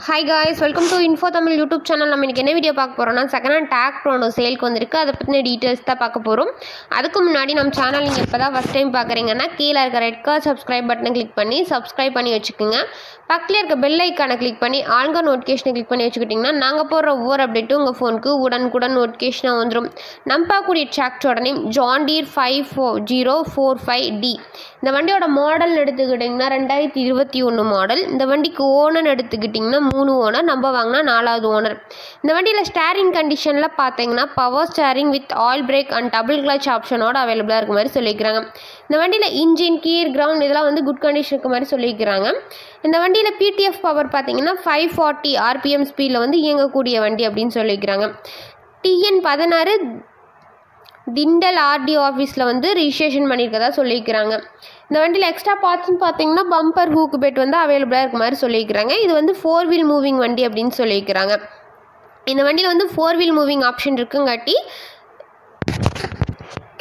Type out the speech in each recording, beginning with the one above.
Hi guys, welcome to Info Tamil YouTube channel. நம்ம இன்னைக்கு என்ன வீடியோ பார்க்க போறோம்னா செகண்ட் ஹேண்ட் டாக்டரோட சேல்க்கு வந்திருக்கு. அதை பத்தின டீடைல்ஸ் தான் பார்க்க போறோம். அதுக்கு முன்னாடி நம்ம சேனல் நீங்க இப்பதான் ஃபர்ஸ்ட் டைம் பார்க்கறீங்கன்னா கீழ இருக்க ரெட் கலர் சப்ஸ்கிரைப் பட்டனை கிளிக் பண்ணி சப்ஸ்கிரைப் பண்ணி வச்சுக்கோங்க. பக்கத்துல இருக்க பெல் ஐகானை கிளிக் பண்ணி ஆல்ங்க நோட்டிஃபிகேஷனை கிளிக் பண்ணி வச்சுக்கிட்டீங்கன்னா நாங்க போடுற ஒவ்வொரு அப்டேட்டும் உங்க ஃபோனுக்கு உடனுக்குடன் நோட்டிஃபிகேஷனா வந்துரும். நம்ம பார்க்கக்கூடிய டிராக்டரோட நேம் ஜான் டீர் 5045D. இந்த வண்டியோட மாடல் எடுத்துக்கிட்டிங்கன்னா 2021 மாடல். இந்த வண்டிக்கு ஓனர் எடுத்துக்கிட்டிங்கன்னா 3 ஓனர், நம்ம வாங்கினா 4வது ஓனர். இந்த வண்டியில் ஸ்டேரிங் கண்டிஷனில் பார்த்தீங்கன்னா power steering with oil brake and double clutch ஆப்ஷனோட அவைலபிளாக இருக்க மாதிரி சொல்லியிருக்கிறாங்க. இந்த வண்டியில் இன்ஜின் கீர் கிரவுண்ட் இதெல்லாம் வந்து குட் கண்டிஷன் இருக்க மாதிரி சொல்லியிருக்கிறாங்க. இந்த வண்டியில் பிடிஎஃப் பவர் பார்த்தீங்கன்னா 540 RPM ஸ்பீடில் வந்து இயங்கக்கூடிய வண்டி அப்படின்னு சொல்லியிருக்கிறாங்க. TN 16 திண்டல் RDO ஆஃபீஸில் வந்து ரிஜிஸ்ட்ரேஷன் பண்ணியிருக்கதா சொல்லியிருக்கிறாங்க. இந்த வண்டியில் எக்ஸ்ட்ரா பார்ட்ஸ்னு பார்த்தீங்கன்னா பம்பர் ஹூக் பெட் வந்து அவைலபிளாக இருக்க மாதிரி சொல்லியிருக்கிறாங்க. இது வந்து 4 வீல் மூவிங் வண்டி அப்படின்னு சொல்லியிருக்கிறாங்க. இந்த வண்டியில் வந்து 4 வீல் மூவிங் ஆப்ஷன் இருக்குங்காட்டி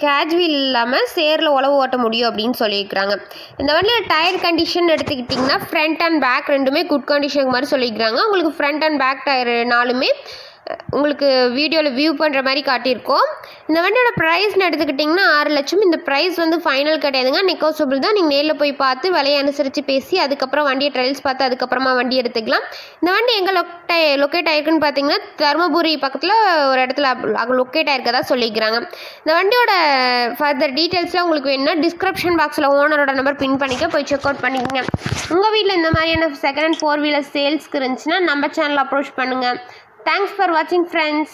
கேஜ் வீல் இல்லாமல் சேரில் உழவு ஓட்ட முடியும் அப்படின்னு சொல்லியிருக்கிறாங்க. இந்த வண்டியில் டயர் கண்டிஷன் எடுத்துக்கிட்டிங்கன்னா ஃப்ரண்ட் அண்ட் பேக் ரெண்டுமே குட் கண்டிஷன் மாதிரி சொல்லியிருக்கிறாங்க. உங்களுக்கு ஃப்ரண்ட் அண்ட் பேக் டயர் நாலுமே உங்களுக்கு வீடியோவில் வியூ பண்ணுற மாதிரி காட்டியிருக்கோம். இந்த வண்டியோட ப்ரைஸ்னு எடுத்துக்கிட்டிங்கன்னா 6 லட்சம். இந்த ப்ரைஸ் வந்து ஃபைனல் கிடையாதுங்க, நெகோசியபிள் தான். நீங்கள் நேரில் போய் பார்த்து விலையை அனுசரித்து பேசி அதுக்கப்புறம் வண்டியை ட்ரையல்ஸ் பார்த்து அதுக்கப்புறமா வண்டி எடுத்துக்கலாம். இந்த வண்டி எங்கே லொக்கேட் ஆகிருக்குன்னு பார்த்தீங்கன்னா தருமபுரி பக்கத்தில் ஒரு இடத்துல லொக்கேட் ஆகிருக்கதா சொல்லிக்கிறாங்க. இந்த வண்டியோட ஃபர்தர் டீட்டெயில்ஸ்லாம் உங்களுக்கு வேணும்னா டிஸ்கிரிப்ஷன் பாக்ஸில் ஓனரோட நம்பர் பின் பண்ணிக்க, போய் செக் அவுட் பண்ணிக்கோங்க. உங்கள் வீட்டில் இந்த மாதிரியான செகண்ட் அண்ட் 4 வீலர் சேல்ஸ்க்கு இருந்துச்சுன்னா நம்ம சேனல் அப்ரோச் பண்ணுங்கள். Thanks for watching friends.